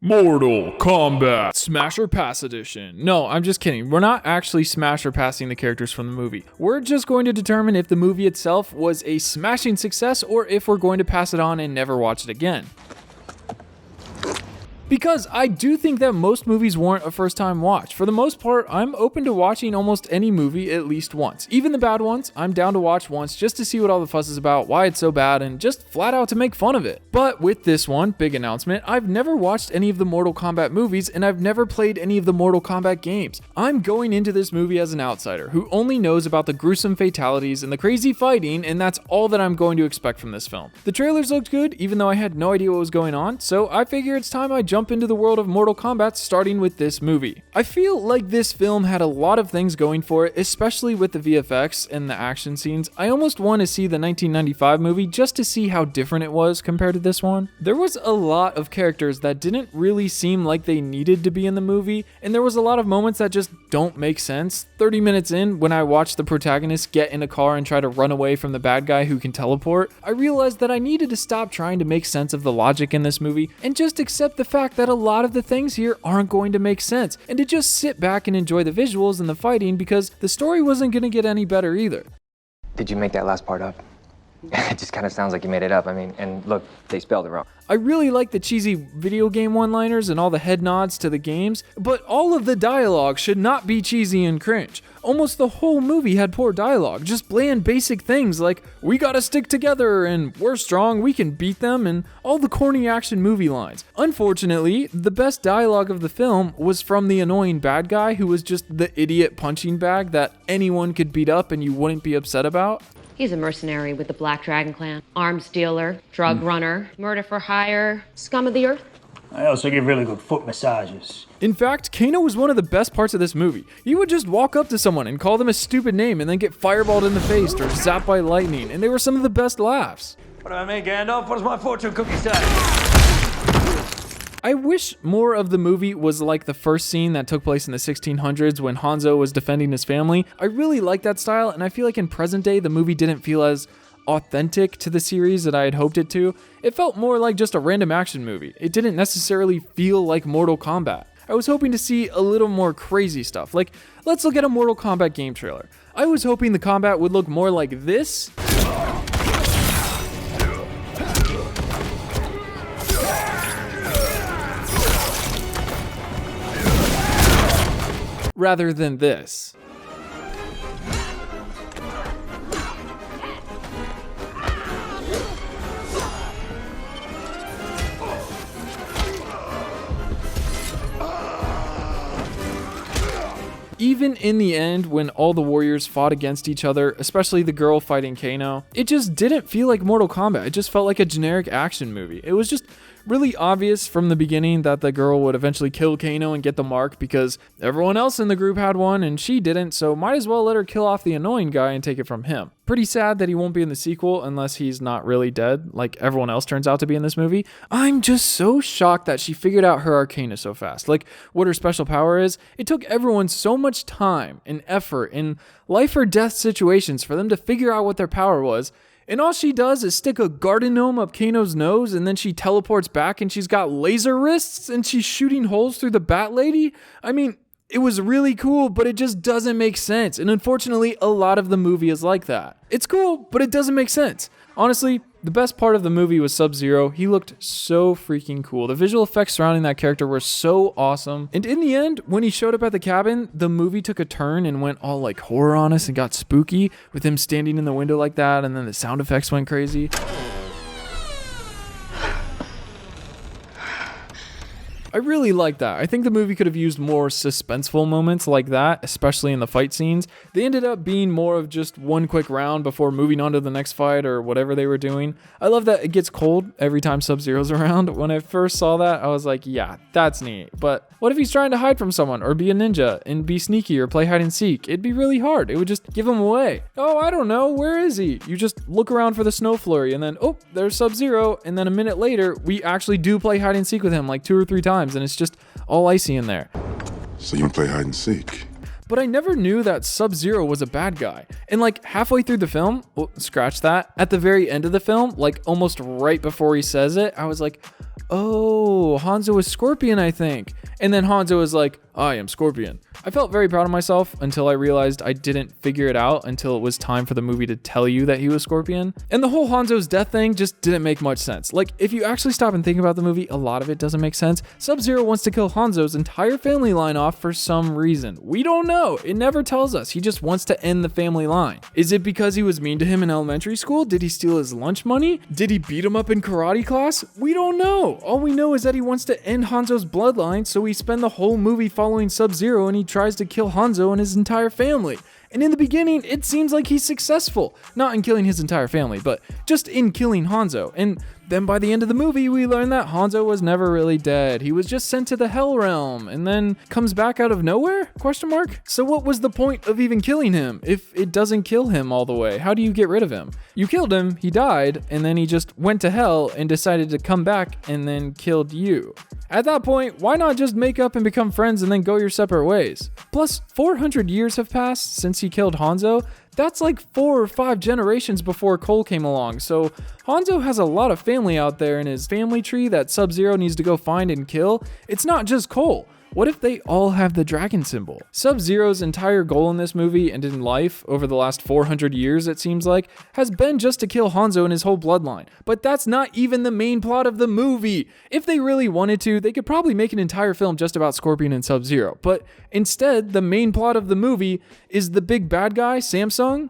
Mortal Kombat Smash or Pass Edition. No, I'm just kidding. We're not actually smash or passing the characters from the movie. We're just going to determine if the movie itself was a smashing success or if we're going to pass it on and never watch it again. Because I do think that most movies warrant a first time watch. For the most part, I'm open to watching almost any movie at least once. Even the bad ones, I'm down to watch once just to see what all the fuss is about, why it's so bad, and just flat out to make fun of it. But with this one, big announcement, I've never watched any of the Mortal Kombat movies and I've never played any of the Mortal Kombat games. I'm going into this movie as an outsider who only knows about the gruesome fatalities and the crazy fighting, and that's all that I'm going to expect from this film. The trailers looked good, even though I had no idea what was going on, so I figure it's time I jump into the world of Mortal Kombat, starting with this movie. I feel like this film had a lot of things going for it, especially with the VFX and the action scenes. I almost want to see the 1995 movie just to see how different it was compared to this one. There was a lot of characters that didn't really seem like they needed to be in the movie, and there was a lot of moments that just don't make sense. 30 minutes in, when I watched the protagonist get in a car and try to run away from the bad guy who can teleport, I realized that I needed to stop trying to make sense of the logic in this movie and just accept the fact that a lot of the things here aren't going to make sense, and to just sit back and enjoy the visuals and the fighting because the story wasn't going to get any better either. Did you make that last part up? It just kind of sounds like you made it up. I mean, and look, they spelled it wrong. I really like the cheesy video game one-liners and all the head nods to the games, but all of the dialogue should not be cheesy and cringe. Almost the whole movie had poor dialogue, just bland basic things like, we gotta stick together, and we're strong, we can beat them, and all the corny action movie lines. Unfortunately, the best dialogue of the film was from the annoying bad guy who was just the idiot punching bag that anyone could beat up and you wouldn't be upset about. He's a mercenary with the Black Dragon Clan, arms dealer, drug runner, murder for hire, scum of the earth. I also give really good foot massages. In fact, Kano was one of the best parts of this movie. He would just walk up to someone and call them a stupid name and then get fireballed in the face or zapped by lightning, and they were some of the best laughs. What do I mean, Gandalf? What does my fortune cookie say? I wish more of the movie was like the first scene that took place in the 1600s when Hanzo was defending his family. I really like that style, and I feel like in present day, the movie didn't feel as authentic to the series that I had hoped it to. It felt more like just a random action movie. It didn't necessarily feel like Mortal Kombat. I was hoping to see a little more crazy stuff. Like, let's look at a Mortal Kombat game trailer. I was hoping the combat would look more like this, rather than this. Even in the end, when all the warriors fought against each other, especially the girl fighting Kano, it just didn't feel like Mortal Kombat. It just felt like a generic action movie. It was just really obvious from the beginning that the girl would eventually kill Kano and get the mark because everyone else in the group had one and she didn't, so might as well let her kill off the annoying guy and take it from him. Pretty sad that he won't be in the sequel unless he's not really dead, like everyone else turns out to be in this movie. I'm just so shocked that she figured out her arcana so fast. Like, what her special power is. It took everyone so much time and effort in life or death situations for them to figure out what their power was. And all she does is stick a garden gnome up Kano's nose, and then she teleports back and she's got laser wrists and she's shooting holes through the Bat Lady. I mean, it was really cool, but it just doesn't make sense. And unfortunately, a lot of the movie is like that. It's cool, but it doesn't make sense. Honestly, the best part of the movie was Sub-Zero. He looked so freaking cool. The visual effects surrounding that character were so awesome. And in the end, when he showed up at the cabin, the movie took a turn and went all like horror on us and got spooky with him standing in the window like that, and then the sound effects went crazy. I really like that. I think the movie could have used more suspenseful moments like that, especially in the fight scenes. They ended up being more of just one quick round before moving on to the next fight or whatever they were doing. I love that it gets cold every time Sub-Zero's around. When I first saw that, I was like, yeah, that's neat. But what if he's trying to hide from someone or be a ninja and be sneaky or play hide and seek? It'd be really hard. It would just give him away. Oh, I don't know. Where is he? You just look around for the snow flurry and then, oh, there's Sub-Zero. And then a minute later, we actually do play hide and seek with him like 2 or 3 times. And it's just all icy in there. So you can play hide and seek? But I never knew that Sub-Zero was a bad guy. And like halfway through the film, scratch that, at the very end of the film, like almost right before he says it, I was like, oh, Hanzo was Scorpion, I think. And then Hanzo was like, I am Scorpion. I felt very proud of myself until I realized I didn't figure it out until it was time for the movie to tell you that he was Scorpion. And the whole Hanzo's death thing just didn't make much sense. Like, if you actually stop and think about the movie, a lot of it doesn't make sense. Sub-Zero wants to kill Hanzo's entire family line off for some reason. We don't know. It never tells us. He just wants to end the family line. Is it because he was mean to him in elementary school? Did he steal his lunch money? Did he beat him up in karate class? We don't know. All we know is that he wants to end Hanzo's bloodline, so we spend the whole movie following Sub-Zero and he tries to kill Hanzo and his entire family. And in the beginning, it seems like he's successful. Not in killing his entire family, but just in killing Hanzo. And then by the end of the movie, we learn that Hanzo was never really dead. He was just sent to the Hell Realm and then comes back out of nowhere? ? So what was the point of even killing him if it doesn't kill him all the way? How do you get rid of him? You killed him, he died, and then he just went to hell and decided to come back and then killed you. At that point, why not just make up and become friends and then go your separate ways? Plus, 400 years have passed since he killed Hanzo. That's like 4 or 5 generations before Cole came along, so Hanzo has a lot of family out there in his family tree that Sub-Zero needs to go find and kill. It's not just Cole. What if they all have the dragon symbol? Sub-Zero's entire goal in this movie and in life, over the last 400 years it seems like, has been just to kill Hanzo and his whole bloodline. But that's not even the main plot of the movie. If they really wanted to, they could probably make an entire film just about Scorpion and Sub-Zero. But instead, the main plot of the movie is the big bad guy, Samsung.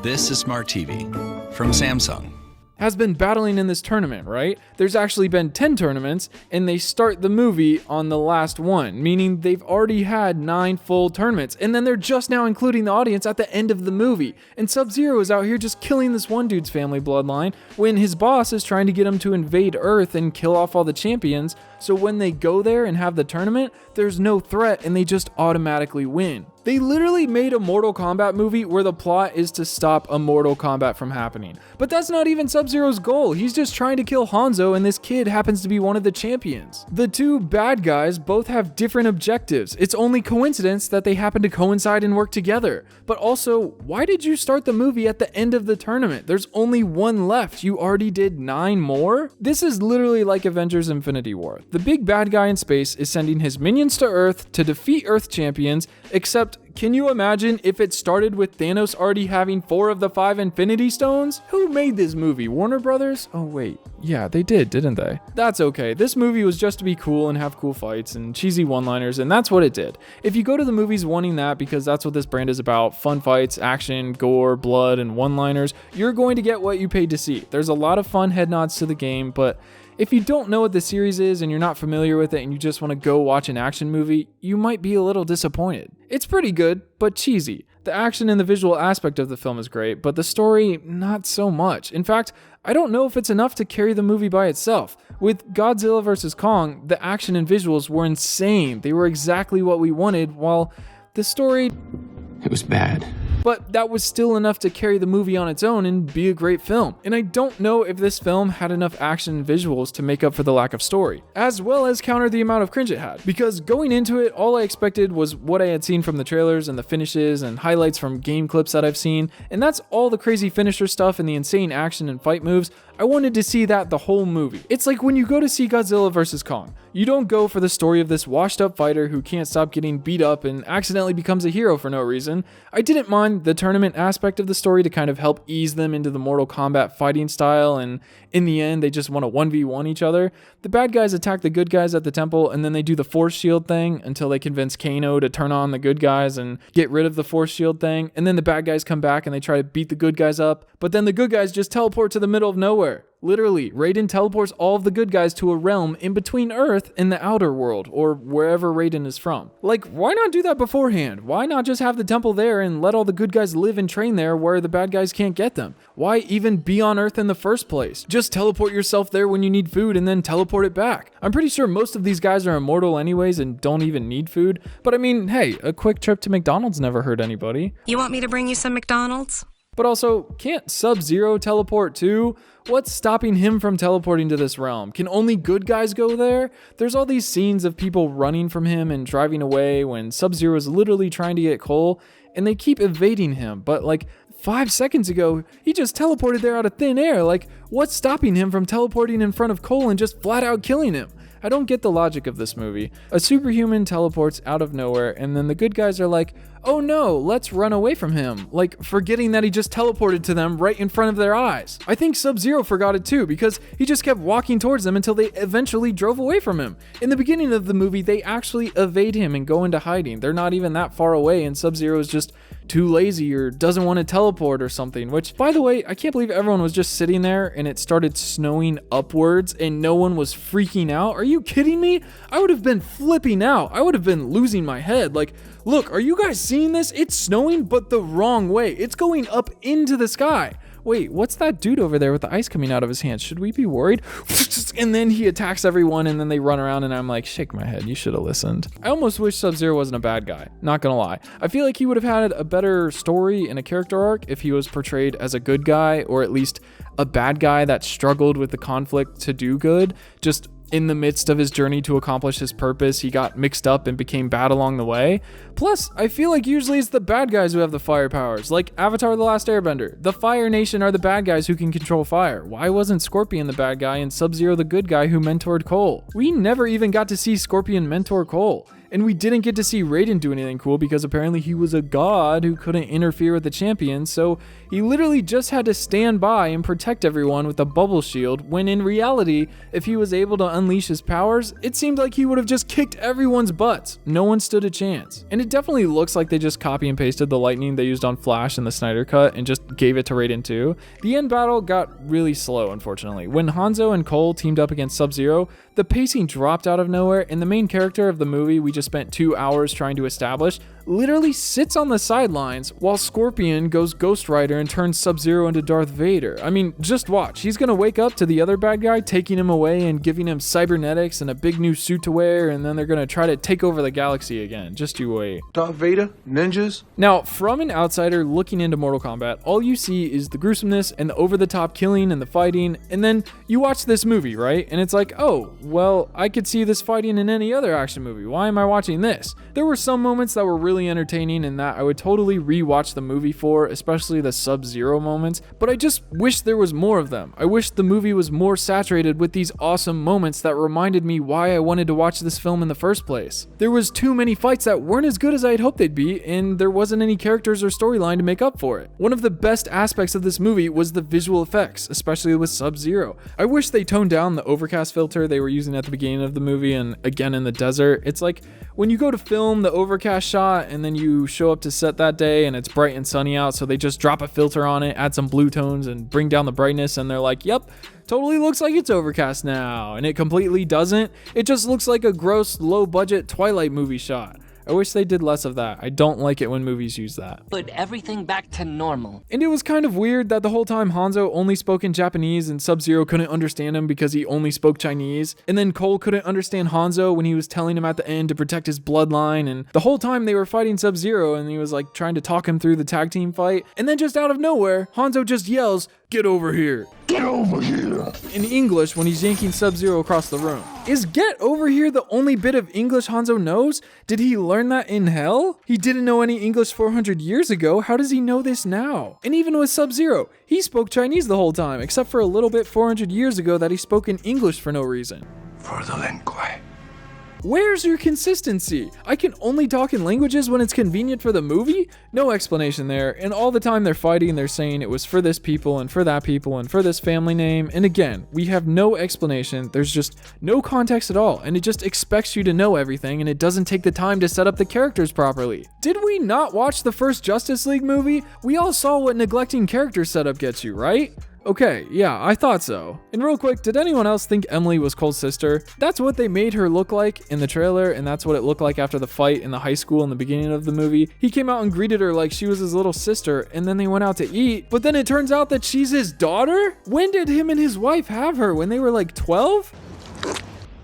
This is Smart TV from Samsung. Has been battling in this tournament, right? There's actually been 10 tournaments, and they start the movie on the last one, meaning they've already had 9 full tournaments, and then they're just now including the audience at the end of the movie. And Sub-Zero is out here just killing this one dude's family bloodline when his boss is trying to get him to invade Earth and kill off all the champions, so when they go there and have the tournament, there's no threat and they just automatically win. They literally made a Mortal Kombat movie where the plot is to stop a Mortal Kombat from happening. But that's not even Sub-Zero's goal. He's just trying to kill Hanzo, and this kid happens to be one of the champions. The two bad guys both have different objectives. It's only coincidence that they happen to coincide and work together. But also, why did you start the movie at the end of the tournament? There's only one left. You already did 9 more? This is literally like Avengers Infinity War. The big bad guy in space is sending his minions to Earth to defeat Earth champions, except can you imagine if it started with Thanos already having 4 of the 5 Infinity Stones? Who made this movie? Warner Brothers? Oh wait, yeah, they did, didn't they? That's okay. This movie was just to be cool and have cool fights and cheesy one-liners, and that's what it did. If you go to the movies wanting that because that's what this brand is about, fun fights, action, gore, blood, and one-liners, you're going to get what you paid to see. There's a lot of fun head nods to the game, but if you don't know what the series is and you're not familiar with it and you just want to go watch an action movie, you might be a little disappointed. It's pretty good, but cheesy. The action and the visual aspect of the film is great, but the story, not so much. In fact, I don't know if it's enough to carry the movie by itself. With Godzilla vs. Kong, the action and visuals were insane. They were exactly what we wanted, while the story, it was bad. But that was still enough to carry the movie on its own and be a great film. And I don't know if this film had enough action and visuals to make up for the lack of story, as well as counter the amount of cringe it had. Because going into it, all I expected was what I had seen from the trailers and the finishes and highlights from game clips that I've seen, and that's all the crazy finisher stuff and the insane action and fight moves. I wanted to see that the whole movie. It's like when you go to see Godzilla vs. Kong. You don't go for the story of this washed up fighter who can't stop getting beat up and accidentally becomes a hero for no reason. I didn't mind the tournament aspect of the story to kind of help ease them into the Mortal Kombat fighting style, and in the end they just want to 1v1 each other. The bad guys attack the good guys at the temple, and then they do the force shield thing until they convince Kano to turn on the good guys and get rid of the force shield thing, and then the bad guys come back and they try to beat the good guys up, but then the good guys just teleport to the middle of nowhere. Literally, Raiden teleports all of the good guys to a realm in between Earth and the outer world, or wherever Raiden is from. Like, why not do that beforehand? Why not just have the temple there and let all the good guys live and train there where the bad guys can't get them? Why even be on Earth in the first place? Just teleport yourself there when you need food and then teleport it back. I'm pretty sure most of these guys are immortal anyways and don't even need food. But I mean, hey, a quick trip to McDonald's never hurt anybody. You want me to bring you some McDonald's? But also, can't Sub-Zero teleport too? What's stopping him from teleporting to this realm? Can only good guys go there? There's all these scenes of people running from him and driving away when Sub-Zero is literally trying to get Cole, and they keep evading him, but like, 5 seconds ago, he just teleported there out of thin air. Like, what's stopping him from teleporting in front of Cole and just flat out killing him? I don't get the logic of this movie. A superhuman teleports out of nowhere, and then the good guys are like, oh no, let's run away from him. Like, forgetting that he just teleported to them right in front of their eyes. I think Sub-Zero forgot it too, because he just kept walking towards them until they eventually drove away from him. In the beginning of the movie, they actually evade him and go into hiding. They're not even that far away, and Sub-Zero is just too lazy or doesn't want to teleport or something, which, by the way, I can't believe everyone was just sitting there and it started snowing upwards and no one was freaking out. Are you kidding me? I would have been flipping out. I would have been losing my head. Like, look, are you guys seeing this? It's snowing, but the wrong way. It's going up into the sky. Wait, what's that dude over there with the ice coming out of his hands? Should we be worried? And then he attacks everyone and then they run around and I'm like, shake my head, you should have listened. I almost wish Sub-Zero wasn't a bad guy, not gonna lie. I feel like he would have had a better story and a character arc if he was portrayed as a good guy, or at least a bad guy that struggled with the conflict to do good. Just in the midst of his journey to accomplish his purpose, he got mixed up and became bad along the way. Plus, I feel like usually it's the bad guys who have the fire powers, like Avatar: The Last Airbender. The Fire Nation are the bad guys who can control fire. Why wasn't Scorpion the bad guy and Sub-Zero the good guy who mentored Cole? We never even got to see Scorpion mentor Cole. And we didn't get to see Raiden do anything cool because apparently he was a god who couldn't interfere with the champion, so he literally just had to stand by and protect everyone with a bubble shield, when in reality, if he was able to unleash his powers, it seemed like he would have just kicked everyone's butts. No one stood a chance. And it definitely looks like they just copy and pasted the lightning they used on Flash in the Snyder Cut and just gave it to Raiden too. The end battle got really slow, unfortunately. When Hanzo and Cole teamed up against Sub-Zero, the pacing dropped out of nowhere, and the main character of the movie we just spent 2 hours trying to establish literally sits on the sidelines while Scorpion goes Ghost Rider and turns Sub-Zero into Darth Vader. I mean, just watch. He's gonna wake up to the other bad guy taking him away and giving him cybernetics and a big new suit to wear, and then they're gonna try to take over the galaxy again. Just you wait. Darth Vader? Ninjas? Now, from an outsider looking into Mortal Kombat, all you see is the gruesomeness and the over-the-top killing and the fighting, and then you watch this movie, right? And it's like, oh, well, I could see this fighting in any other action movie. Why am I watching this? There were some moments that were really entertaining and that I would totally rewatch the movie for, especially the Sub-Zero moments, but I just wish there was more of them. I wish the movie was more saturated with these awesome moments that reminded me why I wanted to watch this film in the first place. There was too many fights that weren't as good as I had hoped they'd be, and there wasn't any characters or storyline to make up for it. One of the best aspects of this movie was the visual effects, especially with Sub-Zero. I wish they toned down the overcast filter they were using at the beginning of the movie and again in the desert. It's like when you go to film the overcast shot and then you show up to set that day and it's bright and sunny out, so they just drop a filter on it, add some blue tones and bring down the brightness, and they're like, yep, totally looks like it's overcast now, and it completely doesn't. It just looks like a gross low budget Twilight movie shot. I wish they did less of that. I don't like it when movies use that. Put everything back to normal. And it was kind of weird that the whole time Hanzo only spoke in Japanese and Sub-Zero couldn't understand him because he only spoke Chinese. And then Cole couldn't understand Hanzo when he was telling him at the end to protect his bloodline. And the whole time they were fighting Sub-Zero and he was like trying to talk him through the tag team fight. And then just out of nowhere, Hanzo just yells, "Get over here." Get over here. In English when he's yanking Sub-Zero across the room. Is "get over here" the only bit of English Hanzo knows? Did he learn that in hell? He didn't know any English 400 years ago. How does he know this now? And even with Sub-Zero, he spoke Chinese the whole time, except for a little bit 400 years ago that he spoke in English for no reason. For the lin kuei. Where's your consistency? I can only talk in languages when it's convenient for the movie? No explanation there, and all the time they're fighting, they're saying it was for this people and for that people and for this family name, and again, we have no explanation, there's just no context at all, and it just expects you to know everything, and it doesn't take the time to set up the characters properly. Did we not watch the first Justice League movie? We all saw what neglecting character setup gets you, right? Okay, yeah, I thought so. And real quick, did anyone else think Emily was Cole's sister? That's what they made her look like in the trailer, and that's what it looked like after the fight in the high school in the beginning of the movie. He came out and greeted her like she was his little sister, and then they went out to eat, but then it turns out that she's his daughter? When did him and his wife have her? When they were like 12?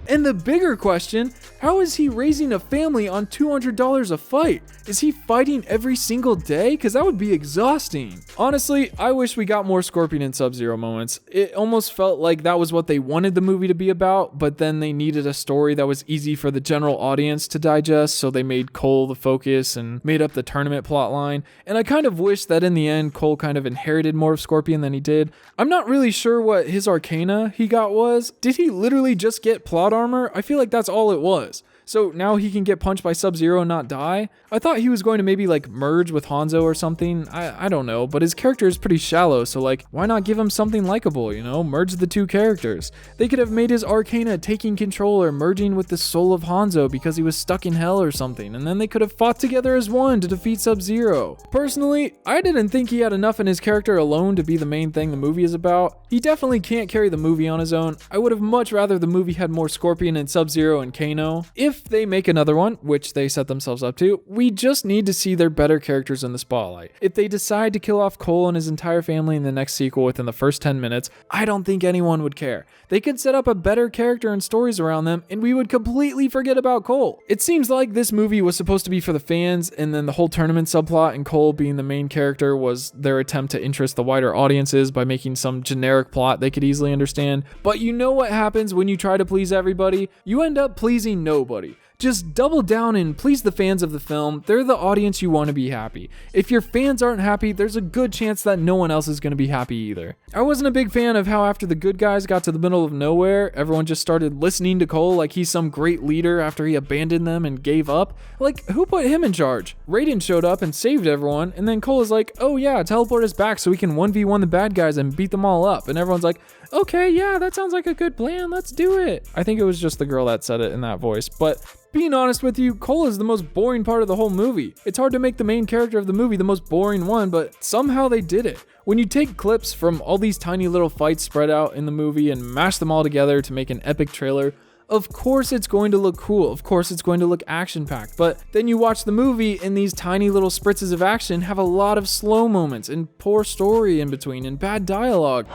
And the bigger question, How is he raising a family on $200 a fight? Is he fighting every single day? Because that would be exhausting. Honestly, I wish we got more Scorpion and Sub-Zero moments. It almost felt like that was what they wanted the movie to be about, but then they needed a story that was easy for the general audience to digest, so they made Cole the focus and made up the tournament plotline. And I kind of wish that in the end, Cole kind of inherited more of Scorpion than he did. I'm not really sure what his arcana he got was. Did he literally just get plot armor? I feel like that's all it was. So now he can get punched by Sub-Zero and not die? I thought he was going to maybe like merge with Hanzo or something. I don't know, but his character is pretty shallow, so like, why not give him something likable, you know? Merge the two characters. They could have made his arcana taking control or merging with the soul of Hanzo because he was stuck in hell or something, and then they could have fought together as one to defeat Sub-Zero. Personally, I didn't think he had enough in his character alone to be the main thing the movie is about. He definitely can't carry the movie on his own. I would have much rather the movie had more Scorpion and Sub-Zero and Kano. If they make another one, which they set themselves up to, we just need to see their better characters in the spotlight. If they decide to kill off Cole and his entire family in the next sequel within the first 10 minutes, I don't think anyone would care. They could set up a better character and stories around them, and we would completely forget about Cole. It seems like this movie was supposed to be for the fans, and then the whole tournament subplot and Cole being the main character was their attempt to interest the wider audiences by making some generic plot they could easily understand. But you know what happens when you try to please everybody? You end up pleasing nobody. Just double down and please the fans of the film. They're the audience you want to be happy. If your fans aren't happy, there's a good chance that no one else is going to be happy either. I wasn't a big fan of how after the good guys got to the middle of nowhere, everyone just started listening to Cole like he's some great leader after he abandoned them and gave up. Like, who put him in charge? Raiden showed up and saved everyone, and then Cole is like, oh yeah, teleport us back so we can 1v1 the bad guys and beat them all up. And everyone's like, okay, yeah, that sounds like a good plan, let's do it. I think it was just the girl that said it in that voice, but being honest with you, Cole is the most boring part of the whole movie. It's hard to make the main character of the movie the most boring one, but somehow they did it. When you take clips from all these tiny little fights spread out in the movie and mash them all together to make an epic trailer, of course it's going to look cool, of course it's going to look action-packed, but then you watch the movie and these tiny little spritzes of action have a lot of slow moments and poor story in between and bad dialogue.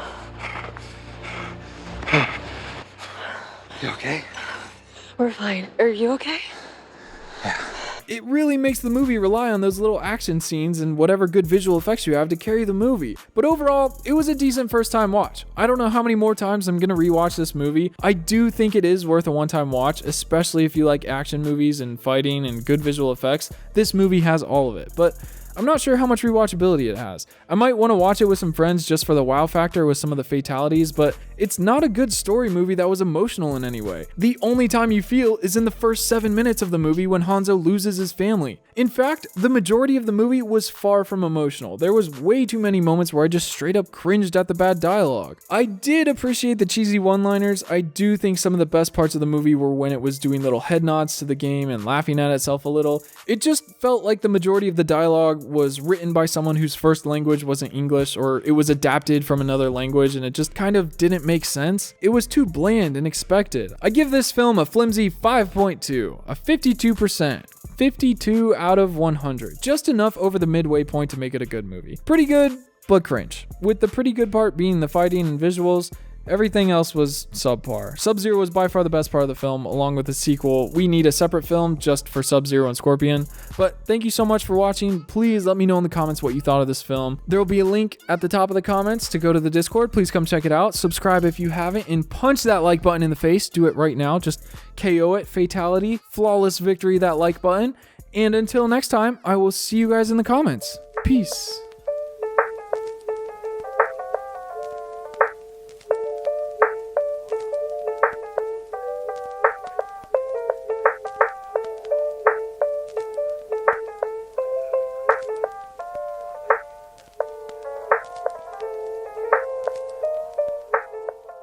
You okay? We're fine. Are you okay? Yeah. It really makes the movie rely on those little action scenes and whatever good visual effects you have to carry the movie. But overall, it was a decent first time watch. I don't know how many more times I'm gonna rewatch this movie. I do think it is worth a one-time watch, especially if you like action movies and fighting and good visual effects. This movie has all of it, but I'm not sure how much rewatchability it has. I might want to watch it with some friends just for the wow factor with some of the fatalities, but it's not a good story movie that was emotional in any way. The only time you feel is in the first 7 minutes of the movie when Hanzo loses his family. In fact, the majority of the movie was far from emotional. There was way too many moments where I just straight up cringed at the bad dialogue. I did appreciate the cheesy one-liners. I do think some of the best parts of the movie were when it was doing little head nods to the game and laughing at itself a little. It just felt like the majority of the dialogue was written by someone whose first language wasn't English, or it was adapted from another language and it just kind of didn't make sense. It was too bland and expected. I give this film a flimsy 5.2, a 52%. 52 out of 100. Just enough over the midway point to make it a good movie. Pretty good, but cringe. With the pretty good part being the fighting and visuals, everything else was subpar. Sub-Zero was by far the best part of the film, along with the sequel. We need a separate film just for Sub-Zero and Scorpion. But thank you so much for watching. Please let me know in the comments what you thought of this film. There will be a link at the top of the comments to go to the Discord. Please come check it out. Subscribe if you haven't, and punch that like button in the face. Do it right now. Just KO it. Fatality. Flawless victory, that like button. And until next time, I will see you guys in the comments. Peace.